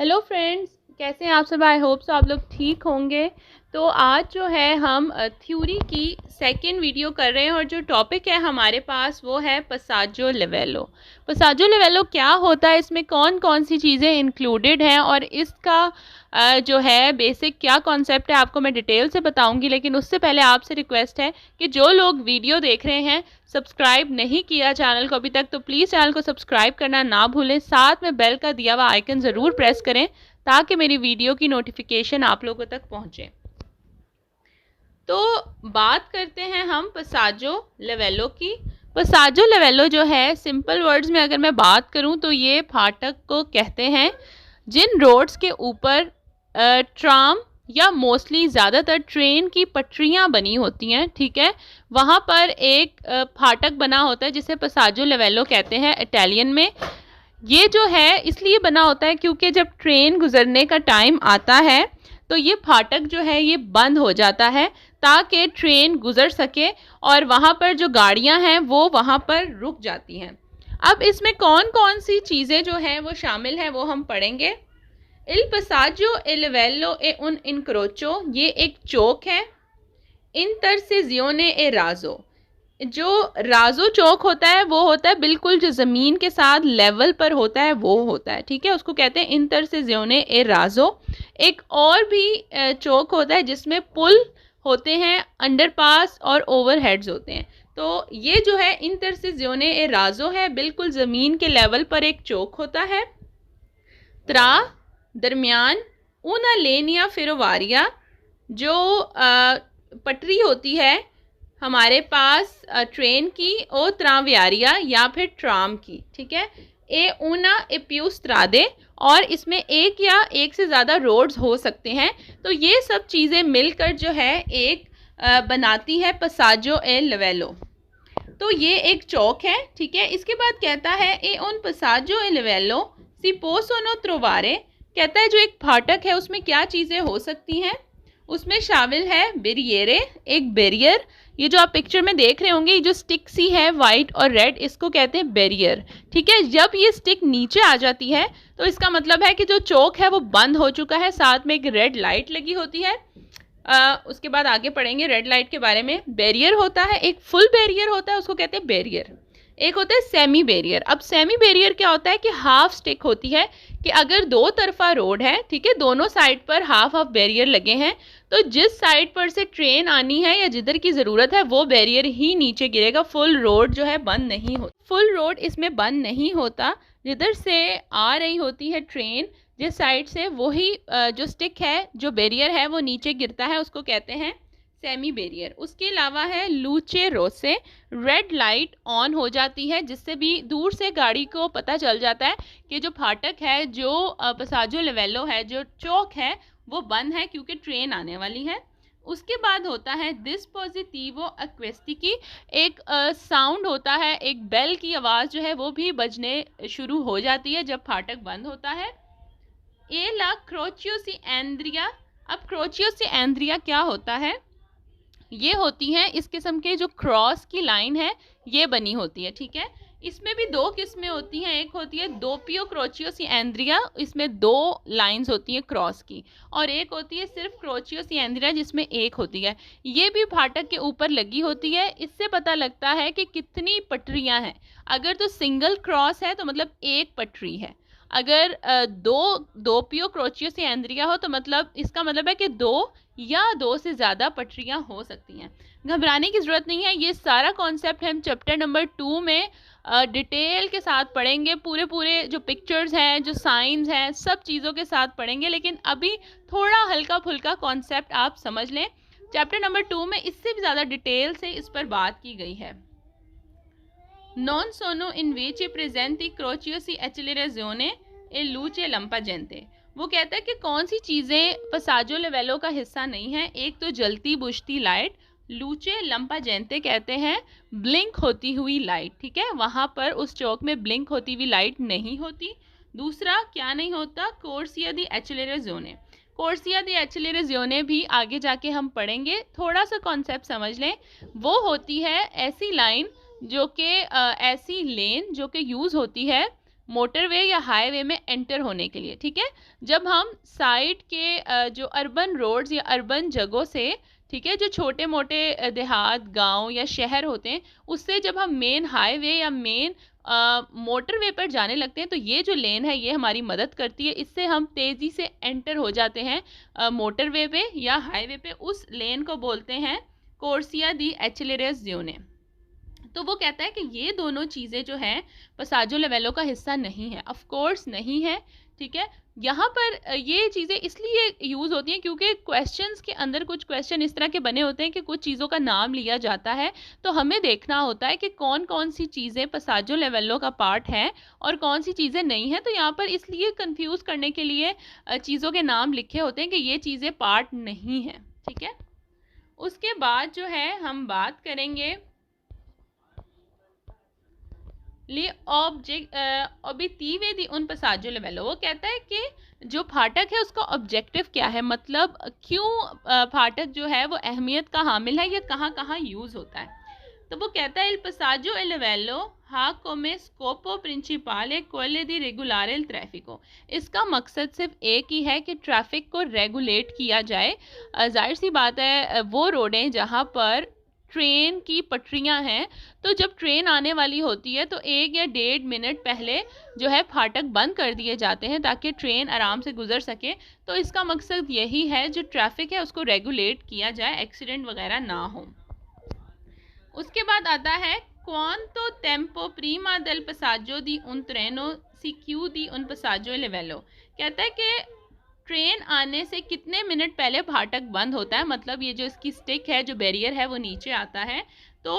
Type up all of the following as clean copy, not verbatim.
Hello friends, कैसे हैं आप सब। आई होप सो आप लोग ठीक होंगे। तो आज जो है हम थ्योरी की सेकंड वीडियो कर रहे हैं और जो टॉपिक है हमारे पास वो है पसाजो लिवेलो। पसाजो लिवेलो क्या होता है, इसमें कौन कौन सी चीज़ें इंक्लूडेड हैं और इसका जो है बेसिक क्या कॉन्सेप्ट है आपको मैं डिटेल से बताऊंगी। लेकिन उससे पहले आपसे रिक्वेस्ट है कि जो लोग वीडियो देख रहे हैं, सब्सक्राइब नहीं किया चैनल को अभी तक, तो प्लीज़ चैनल को सब्सक्राइब करना ना भूलें। साथ में बेल का दिया हुआ आइकन ज़रूर प्रेस करें ताकि मेरी वीडियो की नोटिफिकेशन आप लोगों तक पहुंचे। तो बात करते हैं हम पसाजो लिवेलो की। पसाजो लिवेलो जो है, सिंपल वर्ड्स में अगर मैं बात करूं तो ये फाटक को कहते हैं जिन रोड्स के ऊपर ट्राम या मोस्टली ज़्यादातर ट्रेन की पटरियां बनी होती हैं, ठीक है, वहाँ पर एक फाटक बना होता है जिसे पसाजो लिवेलो कहते हैं इटालियन में। ये जो है इसलिए बना होता है क्योंकि जब ट्रेन गुजरने का टाइम आता है तो ये फाटक जो है ये बंद हो जाता है ताकि ट्रेन गुजर सके और वहाँ पर जो गाड़ियाँ हैं वो वहाँ पर रुक जाती हैं। अब इसमें कौन कौन सी चीज़ें जो हैं वो शामिल हैं वो हम पढ़ेंगे। इल पसाजो ए लिवेलो ए उन इनक्रोचो, ये एक चौक है। इंटरसेजियोने ए राजो, जो राजो चौक होता है वो होता है बिल्कुल जो ज़मीन के साथ लेवल पर होता है वो होता है, ठीक है, उसको कहते हैं इंटरसेजियोने ए राजो। एक और भी चौक होता है जिसमें पुल होते हैं, अंडरपास और ओवरहेड्स होते हैं। तो ये जो है इंटरसेजियोने ए राजो है, बिल्कुल ज़मीन के लेवल पर एक चौक होता है। त्रा, दरमियान, ऊना लेनिया फिरोवारिया, जो पटरी होती है हमारे पास ट्रेन की, ओ त्रावियारिया या फिर ट्राम की, ठीक है। ए ऊना ए प्यूस्त्रादे, और इसमें एक या एक से ज़्यादा रोड्स हो सकते हैं। तो ये सब चीज़ें मिलकर जो है एक बनाती है पसाजो ए लिवेलो। तो ये एक चौक है, ठीक है। इसके बाद कहता है ए उन पसाजो ए लिवेलो सी पोसोनो त्रोवारे, कहता है जो एक फाटक है उसमें क्या चीज़ें हो सकती हैं। उसमें शामिल है बेरियरे, एक बैरियर। ये जो आप पिक्चर में देख रहे होंगे, ये जो स्टिक सी है वाइट और रेड, इसको कहते हैं बैरियर, ठीक है। जब ये स्टिक नीचे आ जाती है तो इसका मतलब है कि जो चौक है वो बंद हो चुका है। साथ में एक रेड लाइट लगी होती है। उसके बाद आगे पढ़ेंगे रेड लाइट के बारे में। बैरियर होता है, एक फुल बैरियर होता है उसको कहते हैं बैरियर, एक होता है सेमी बैरियर। अब सेमी बैरियर क्या होता है कि हाफ स्टिक होती है कि अगर दो तरफा रोड है, ठीक है, दोनों साइड पर हाफ हाफ बैरियर लगे हैं, तो जिस साइड पर से ट्रेन आनी है या जिधर की ज़रूरत है वो बैरियर ही नीचे गिरेगा। फुल रोड जो है बंद नहीं होता, फुल रोड इसमें बंद नहीं होता। जिधर से आ रही होती है ट्रेन, जिस साइड से, वही जो स्टिक है, जो बैरियर है, वो नीचे गिरता है, उसको कहते हैं सेमी बैरियर। उसके अलावा है लूचे रोसे, रेड लाइट ऑन हो जाती है जिससे भी दूर से गाड़ी को पता चल जाता है कि जो फाटक है, जो पसाजो लिवेलो है, जो चौक है, वो बंद है क्योंकि ट्रेन आने वाली है। उसके बाद होता है डिस्पोजिटिवो एक्वेस्टिकी, एक साउंड होता है, एक बेल की आवाज़ जो है वो भी बजने शुरू हो जाती है जब फाटक बंद होता है। ए ला क्रोचियो सी एंड्रिया, अब क्रोचियो सी एंड्रिया क्या होता है, ये होती हैं इस किस्म के जो क्रॉस की लाइन है ये बनी होती है, ठीक है। इसमें भी दो किस्में होती हैं, एक होती है दोपियो क्रोचियो सी एंड्रिया, इसमें दो लाइंस होती हैं क्रॉस की, और एक होती है सिर्फ क्रोचियो सी एंड्रिया जिसमें एक होती है। ये भी फाटक के ऊपर लगी होती है। इससे पता लगता है कि कितनी पटरियां हैं। अगर तो सिंगल क्रॉस है तो मतलब एक पटरी है। अगर दोपियो क्रोचियो सी एंड्रिया हो तो मतलब इसका मतलब है कि दो या दो से ज़्यादा पटरियां हो सकती हैं। घबराने की ज़रूरत नहीं है, ये सारा कॉन्सेप्ट हम चैप्टर नंबर 2 में डिटेल के साथ पढ़ेंगे। पूरे जो पिक्चर्स हैं, जो साइंस हैं, सब चीज़ों के साथ पढ़ेंगे। लेकिन अभी थोड़ा हल्का फुल्का कॉन्सेप्ट आप समझ लें। चैप्टर नंबर 2 में इससे भी ज़्यादा डिटेल से इस पर बात की गई है। नॉन सोनो इनवेचे प्रेजेंटी क्रोचियोसी एक्सेलरेज़ियोने ए लूचे लंपा जेंते, वो कहता है कि कौन सी चीज़ें पसाजो लिवेलो का हिस्सा नहीं है। एक तो जलती बुझती लाइट, लूचे लंपा जेंते कहते हैं ब्लिंक होती हुई लाइट, ठीक है, वहाँ पर उस चौक में ब्लिंक होती हुई लाइट नहीं होती। दूसरा क्या नहीं होता, कोर्सिया दी एक्सेलरेज़ियोने, कोर्सिया दी एक्सेलरेज़ियोने भी आगे जाके हम पढ़ेंगे। थोड़ा सा कॉन्सेप्ट समझ लें। वो होती है ऐसी लाइन जो कि ऐसी लेन जो कि यूज़ होती है मोटरवे या हाईवे में एंटर होने के लिए, ठीक है। जब हम साइड के जो अर्बन रोड्स या अर्बन जगहों से, ठीक है, जो छोटे मोटे देहात, गांव या शहर होते हैं, उससे जब हम मेन हाईवे या मेन मोटरवे पर जाने लगते हैं, तो ये जो लेन है ये हमारी मदद करती है। इससे हम तेज़ी से एंटर हो जाते हैं मोटरवे पे या हाईवे पे। उस लेन को बोलते हैं कोर्सिया दी एक्सेलेरेस ज़ोने। तो वो कहता है कि ये दोनों चीज़ें जो हैं पसाजो लेवेलो का हिस्सा नहीं है, ऑफ कोर्स नहीं है, ठीक है। यहाँ पर ये चीज़ें इसलिए यूज़ होती हैं क्योंकि क्वेश्चंस के अंदर कुछ क्वेश्चन इस तरह के बने होते हैं कि कुछ चीज़ों का नाम लिया जाता है, तो हमें देखना होता है कि कौन कौन सी चीज़ें पसाजो लेवेलो का पार्ट है और कौन सी चीज़ें नहीं हैं। तो यहाँ पर इसलिए कंफ्यूज करने के लिए चीज़ों के नाम लिखे होते हैं कि ये चीज़ें पार्ट नहीं हैं, ठीक है। उसके बाद जो है हम बात करेंगे ऑब्जेक्टिव दी उन पसाजो लेवेलो। वो कहता है कि जो फाटक है उसका ऑब्जेक्टिव क्या है, मतलब क्यों फाटक जो है वो अहमियत का हामिल है या कहाँ कहाँ यूज़ होता है। तो वो कहता है इल पसाजो ए लेवेलो हा कोमे स्कोपो प्रिंसिपाले कोले दी रेगुलारे इल ट्रैफिको। इसका मकसद सिर्फ एक ही है कि ट्रैफिक को रेगुलेट किया जाए। जाहिर सी बात है वो रोडें जहाँ पर ट्रेन की पटरियां हैं, तो जब ट्रेन आने वाली होती है तो 1 या 1.5 मिनट पहले जो है फाटक बंद कर दिए जाते हैं ताकि ट्रेन आराम से गुजर सके। तो इसका मकसद यही है, जो ट्रैफिक है उसको रेगुलेट किया जाए, एक्सीडेंट वगैरह ना हो। उसके बाद आता है क्वांतो tempo प्रीमा del passaggio di un treno si chiudi un passaggio livello। कहता है कि ट्रेन आने से कितने मिनट पहले फाटक बंद होता है, मतलब ये जो इसकी स्टिक है, जो बैरियर है वो नीचे आता है, तो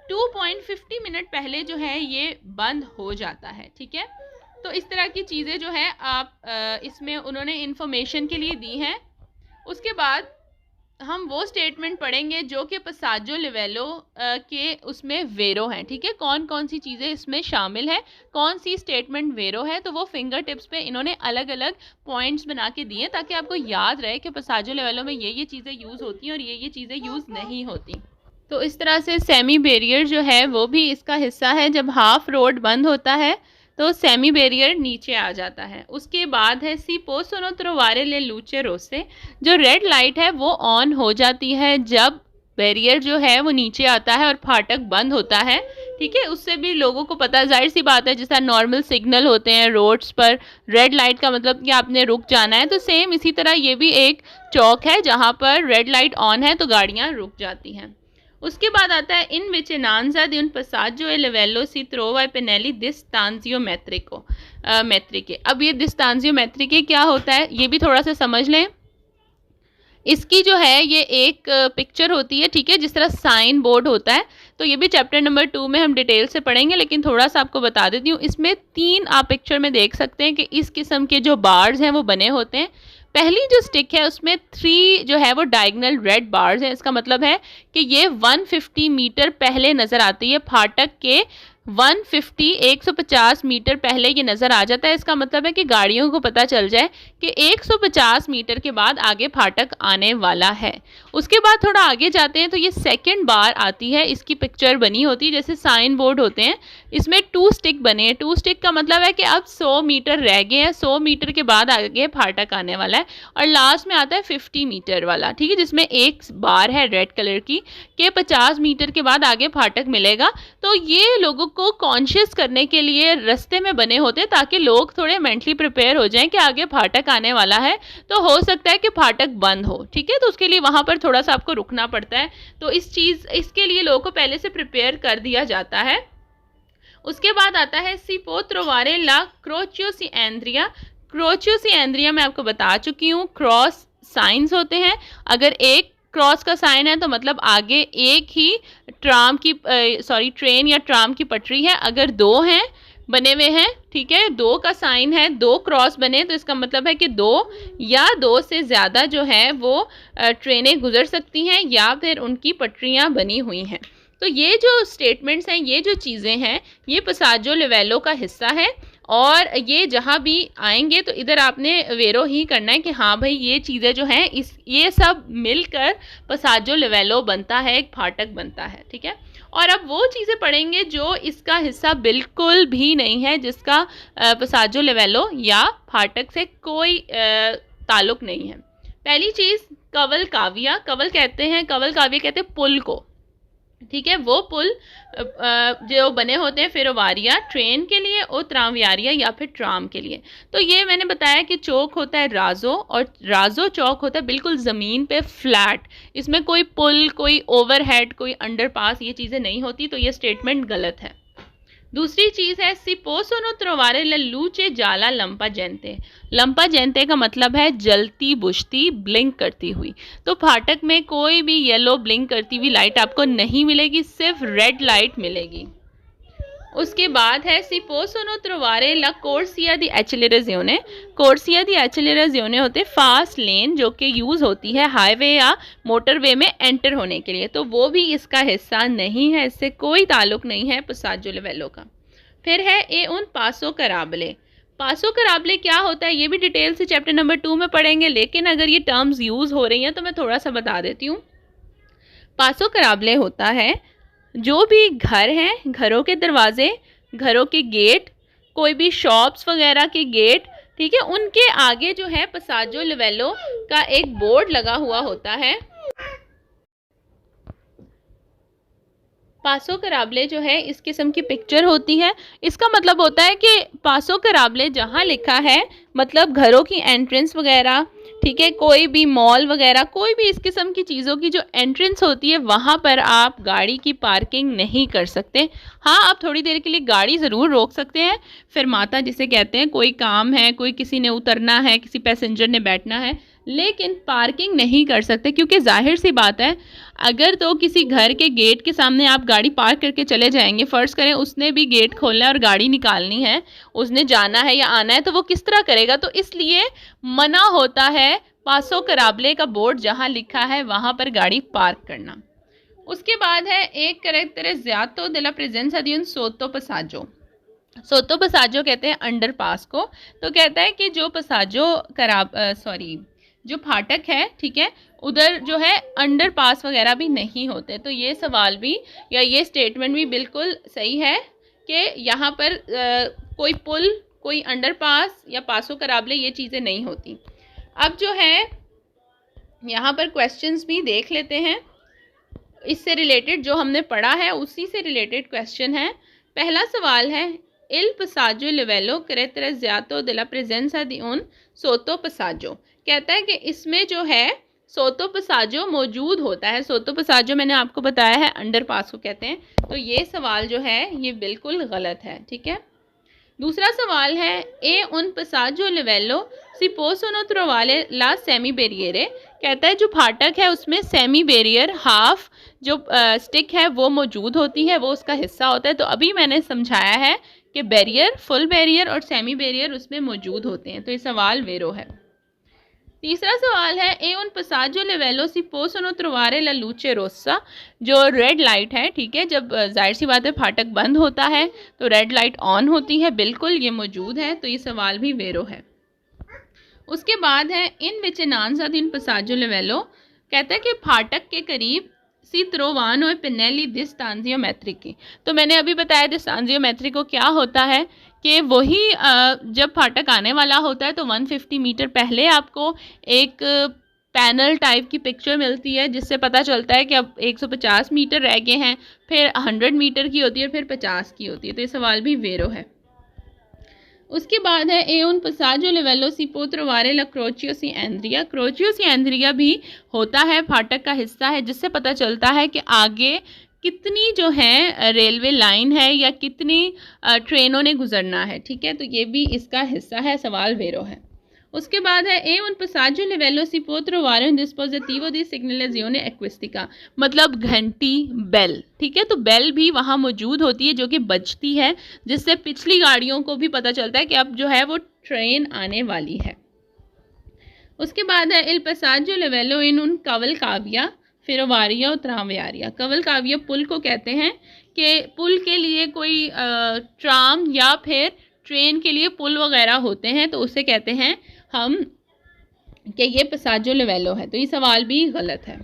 2.50 मिनट पहले जो है ये बंद हो जाता है, ठीक है। तो इस तरह की चीज़ें जो है आप इसमें उन्होंने इन्फॉर्मेशन के लिए दी हैं। उसके बाद हम वो स्टेटमेंट पढ़ेंगे जो कि पसाजो लेवेलो के उसमें वेरो हैं, ठीक है। कौन कौन सी चीज़ें इसमें शामिल है, कौन सी स्टेटमेंट वेरो है, तो वो फिंगर टिप्स पे इन्होंने अलग अलग पॉइंट्स बना के दिए ताकि आपको याद रहे कि पसाजो लेवेलो में ये चीज़ें यूज़ होती हैं और ये चीज़ें यूज़ नहीं होती। तो इस तरह से सेमी बैरियर जो है वो भी इसका हिस्सा है। जब हाफ रोड बंद होता है तो सेमी बैरियर नीचे आ जाता है। उसके बाद है सी पोसोनो त्रोवारे ले लूचे रोसे। जो रेड लाइट है वो ऑन हो जाती है जब बैरियर जो है वो नीचे आता है और फाटक बंद होता है, ठीक है। उससे भी लोगों को पता, जाहिर सी बात है, जैसा नॉर्मल सिग्नल होते हैं रोड्स पर, रेड लाइट का मतलब कि आपने रुक जाना है, तो सेम इसी तरह ये भी एक चौक है जहाँ पर रेड लाइट ऑन है तो गाड़ियाँ रुक जाती हैं। उसके बाद आता है इन विचेनांजा di un passaggio e livello si trova ai pannelli distanzio metrico metriche। अब ये distanzio metriche क्या होता है ये भी थोड़ा सा समझ लें। इसकी जो है ये एक पिक्चर होती है, ठीक है, जिस तरह साइन बोर्ड होता है। तो ये भी चैप्टर नंबर 2 में हम डिटेल से पढ़ेंगे, लेकिन थोड़ा सा आपको बता देती हूँ। इसमें 3 आप पिक्चर में देख सकते हैं कि इस किस्म के जो बार्स हैं वो बने होते हैं। पहली जो स्टिक है उसमें 3 जो है वो डायगोनल रेड बार्स हैं। इसका मतलब है कि ये 150 मीटर पहले नज़र आती है, फाटक के 150 मीटर पहले ये नज़र आ जाता है। इसका मतलब है कि गाड़ियों को पता चल जाए कि 150 मीटर के बाद आगे फाटक आने वाला है। उसके बाद थोड़ा आगे जाते हैं तो ये सेकंड बार आती है, इसकी पिक्चर बनी होती है जैसे साइन बोर्ड होते हैं। इसमें 2 स्टिक बने हैं। 2 स्टिक का मतलब है कि अब 100 मीटर रह गए हैं, 100 मीटर के बाद आगे फाटक आने वाला है। और लास्ट में आता है 50 मीटर वाला, ठीक है, जिसमें एक बार है रेड कलर की कि 50 मीटर के बाद आगे फाटक मिलेगा। तो ये लोगों को कॉन्शियस करने के लिए रास्ते में बने होते हैं ताकि लोग थोड़े मेंटली प्रिपेयर हो जाएं कि आगे फाटक आने वाला है, तो हो सकता है कि फाटक बंद हो, ठीक है। तो उसके लिए वहाँ पर थोड़ा सा आपको रुकना पड़ता है। तो इसके लिए लोगों को पहले से प्रिपेयर कर दिया जाता है। उसके बाद आता है सी पोत्रोवारे ला क्रोचियो सी एंड्रिया। क्रोचियो सी एंड्रिया मैं आपको बता चुकी हूँ, क्रॉस साइंस होते हैं। अगर एक क्रॉस का साइन है तो मतलब आगे एक ही ट्रेन या ट्राम की पटरी है। अगर 2 हैं बने हुए हैं, ठीक है, 2 का साइन है, 2 क्रॉस बने, तो इसका मतलब है कि 2 या 2 से ज़्यादा जो है वो ट्रेनें गुजर सकती हैं या फिर उनकी पटरियां बनी हुई हैं। तो ये जो स्टेटमेंट्स हैं, ये जो चीज़ें हैं, ये पसाजो लेवेलो का हिस्सा है। और ये जहाँ भी आएंगे तो इधर आपने वेरो ही करना है कि हाँ भाई ये चीज़ें जो हैं ये सब मिलकर पसाजो लेवेलो बनता है, एक फाटक बनता है, ठीक है। और अब वो चीज़ें पढ़ेंगे जो इसका हिस्सा बिल्कुल भी नहीं है, जिसका पसाजो लिवेलो या फाटक से कोई ताल्लुक नहीं है। पहली चीज़ कवल काव्या। कवल काव्य कहते हैं पुल को, ठीक है। वो पुल जो बने होते हैं फेरोवारिया ट्रेन के लिए और त्रामवियारिया या फिर ट्राम के लिए। तो ये मैंने बताया कि चौक होता है राजो, और राजो चौक होता है बिल्कुल ज़मीन पे फ्लैट, इसमें कोई पुल, कोई ओवरहेड, कोई अंडरपास, ये चीज़ें नहीं होती, तो ये स्टेटमेंट गलत है। दूसरी चीज़ है सी पोसोनो त्रोवारे लूचे जाला लंपा जयंते। लंपा जयंते का मतलब है जलती बुझती, ब्लिंक करती हुई। तो फाटक में कोई भी येलो ब्लिंक करती हुई लाइट आपको नहीं मिलेगी, सिर्फ रेड लाइट मिलेगी। उसके बाद है सी पोसोनो त्रोवारे ला कोर्सिया दी एक्सेलरेजियोने। कोर्सिया दी एक्सेलरेजियोने होते फास्ट लेन जो कि यूज़ होती है हाईवे या मोटरवे में एंटर होने के लिए, तो वो भी इसका हिस्सा नहीं है, इससे कोई ताल्लुक नहीं है पसाजो लिवेलो का। फिर है ए उन पासो कराबले। पासो कराबले क्या होता है ये भी डिटेल से चैप्टर नंबर 2 में पढ़ेंगे, लेकिन अगर ये टर्म्स यूज़ हो रही हैं तो मैं थोड़ा सा बता देती हूँ। पासो कराबले होता है जो भी घर हैं, घरों के दरवाजे, घरों के गेट, कोई भी शॉप्स वगैरह के गेट, ठीक है, उनके आगे जो है पसाजो लिवेलो का एक बोर्ड लगा हुआ होता है। पासो कराबले जो है इस किस्म की पिक्चर होती है। इसका मतलब होता है कि पासो कराबले जहाँ लिखा है मतलब घरों की एंट्रेंस वगैरह, ठीक है, कोई भी मॉल वगैरह, कोई भी इस किस्म की चीज़ों की जो एंट्रेंस होती है वहाँ पर आप गाड़ी की पार्किंग नहीं कर सकते। हाँ, आप थोड़ी देर के लिए गाड़ी ज़रूर रोक सकते हैं, फिर माता जिसे कहते हैं, कोई काम है, कोई किसी ने उतरना है, किसी पैसेंजर ने बैठना है, लेकिन पार्किंग नहीं कर सकते, क्योंकि जाहिर सी बात है अगर तो किसी घर के गेट के सामने आप गाड़ी पार्क करके चले जाएंगे, फ़र्ज़ करें उसने भी गेट खोलना है और गाड़ी निकालनी है, उसने जाना है या आना है, तो वो किस तरह करेगा। तो इसलिए मना होता है पासो कराबले का बोर्ड जहाँ लिखा है वहाँ पर गाड़ी पार्क करना। उसके बाद है एक करेक्टर ज़्यातो दे ला प्रेजेंसा दी उन सोतो पसाजो। सोतो पसाजो कहते हैं अंडरपास को। तो कहता है कि जो पसाजो जो फाटक है, ठीक है, उधर जो है अंडरपास वगैरह भी नहीं होते। तो ये सवाल भी या ये स्टेटमेंट भी बिल्कुल सही है कि यहाँ पर कोई पुल, कोई अंडरपास या पासो कराबले ये चीज़ें नहीं होती। अब जो है यहाँ पर क्वेश्चंस भी देख लेते हैं, इससे रिलेटेड जो हमने पढ़ा है उसी से रिलेटेड क्वेश्चन है। पहला सवाल है इल पसाजो लिवेलो करेक्टराइज़ातो दे ला प्रेजेंसा दी उन सोतो पसाजो। कहता है कि इसमें जो है सोतो पसाजो मौजूद होता है। सोतो पसाजो मैंने आपको बताया है अंडरपास को कहते हैं, तो ये सवाल जो है ये बिल्कुल गलत है, ठीक है। दूसरा सवाल है ए उन पसाजो लिवेलो सी पोसोनो त्रोवाले ला सेमी बेरियरे। कहता है जो फाटक है उसमें सेमी बेरियर, हाफ जो स्टिक है वो मौजूद होती है, वो उसका हिस्सा होता है। तो अभी मैंने समझाया है कि बैरियर, फुल बैरियर और सेमी बैरियर उसमें मौजूद होते हैं, तो ये सवाल वेरो है। तीसरा सवाल है ए उन पसाजो लिवेलो सी पोसोनो त्रोवारे ला लूचे रोसा। जो रेड लाइट है, ठीक है, जब जाहिर सी बात है फाटक बंद होता है तो रेड लाइट ऑन होती है, बिल्कुल ये मौजूद है, तो ये सवाल भी वेरो है। उसके बाद है इन विचेनांसा दिन पसाजो लिवेलो। कहता है कि फाटक के करीब सी त्रोवानो पिनेली डिस्टांजियो मैट्रिकी। तो मैंने अभी बताया डिस्टांजियो मैट्रिको क्या होता है कि वही जब फाटक आने वाला होता है तो 150 मीटर पहले आपको एक पैनल टाइप की पिक्चर मिलती है, जिससे पता चलता है कि अब 150 मीटर रह गए हैं, फिर 100 मीटर की होती है, फिर 50 की होती है, तो ये सवाल भी वेरो है। उसके बाद है ए उन पसाजो लिवेलो सी पोत्रोवारे ला क्रोचियो सी एंड्रिया। क्रोचियो सी एंड्रिया भी होता है फाटक का हिस्सा है, जिससे पता चलता है कि आगे कितनी जो है रेलवे लाइन है या कितनी ट्रेनों ने गुजरना है, ठीक है, तो ये भी इसका हिस्सा है, सवाल वेरो है। उसके बाद है ए उन पसाजो लिवेलो सी पोत्रोवारे un dispositivo di segnalazione acustica। मतलब घंटी, बेल, ठीक है, तो बेल भी वहाँ मौजूद होती है जो कि बजती है, जिससे पिछली गाड़ियों को भी पता चलता है कि अब जो है वो ट्रेन आने वाली है। उसके बाद है इल पसाजो लिवेलो इन उन कवल काव्या फेरोवारिया और त्रामवियारिया। कवल काव्या पुल को कहते हैं कि पुल के लिए कोई ट्राम या फिर ट्रेन के लिए पुल वगैरह होते हैं, तो उसे कहते हैं हम कि ये पसाजो लिवेलो है, तो ये सवाल भी गलत है।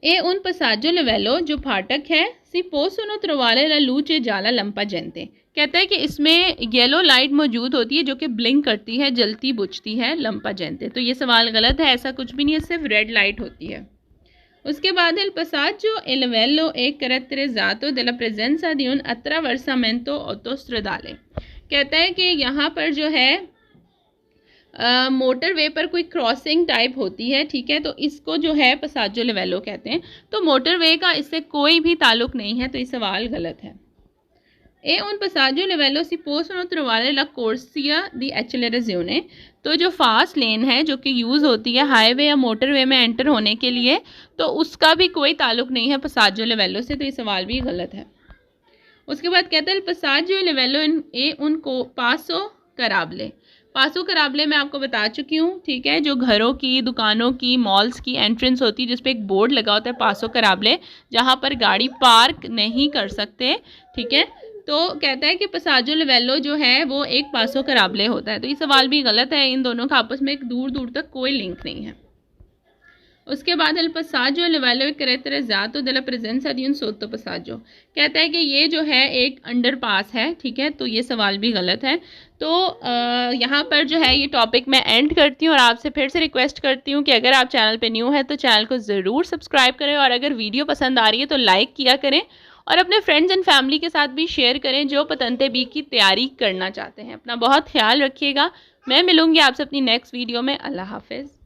ए उन पसाजो लेवेलो जो फाटक है सी पोसुनो त्रोवाले ला लूचे जाला लंपा जनते। कहता है कि इसमें येलो लाइट मौजूद होती है जो कि ब्लिंक करती है, जलती बुझती है, लंपा जनते। तो ये सवाल गलत है, ऐसा कुछ भी नहीं है, सिर्फ रेड लाइट होती है। उसके बाद el passaggio e livello è caratterizzato dalla presenza di un attraversamento autostradale। कहता है कि यहाँ पर जो है मोटर वे पर कोई क्रॉसिंग टाइप होती है, ठीक है, तो इसको जो है पसाजो लेवेलो कहते हैं। तो मोटर वे का इससे कोई भी ताल्लुक नहीं है, तो ये सवाल गलत है। E un passaggio livello si possono trovare la corsia di accelerazione। तो जो फास्ट लेन है जो कि यूज़ होती है हाईवे या मोटरवे में एंटर होने के लिए, तो उसका भी कोई ताल्लुक नहीं है पसाजो लेवेलो से, तो ये सवाल भी गलत है। उसके बाद कहते हैं पसाजो लेवेलो ए उनको पासो कराबले। पासो कराबले मैं आपको बता चुकी हूँ, ठीक है, जो घरों की, दुकानों की, मॉल्स की एंट्रेंस होती है जिस पे एक बोर्ड लगा होता है पासो कराबले, जहाँ पर गाड़ी पार्क नहीं कर सकते, ठीक है। तो कहता है कि पसाजो लेवेलो जो है वो एक पासो कराबले होता है, तो ये सवाल भी गलत है। इन दोनों का आपस में एक दूर दूर तक कोई लिंक नहीं है। उसके बाद el passaggio e livello è caratterizzato dalla presenza di un sottopassaggio। कहता है कि ये जो है एक अंडरपास है, ठीक है, तो ये सवाल भी गलत है। तो यहाँ पर जो है ये टॉपिक मैं एंड करती हूँ और आपसे फिर से रिक्वेस्ट करती हूँ कि अगर आप चैनल पे न्यू है तो चैनल को ज़रूर सब्सक्राइब करें, और अगर वीडियो पसंद आ रही है तो लाइक किया करें, और अपने फ्रेंड्स एंड फैमिली के साथ भी शेयर करें जो पतंते बी की तैयारी करना चाहते हैं। अपना बहुत ख्याल रखिएगा। मैं मिलूँगी आपसे अपनी नेक्स्ट वीडियो में। अल्लाह हाफिज़।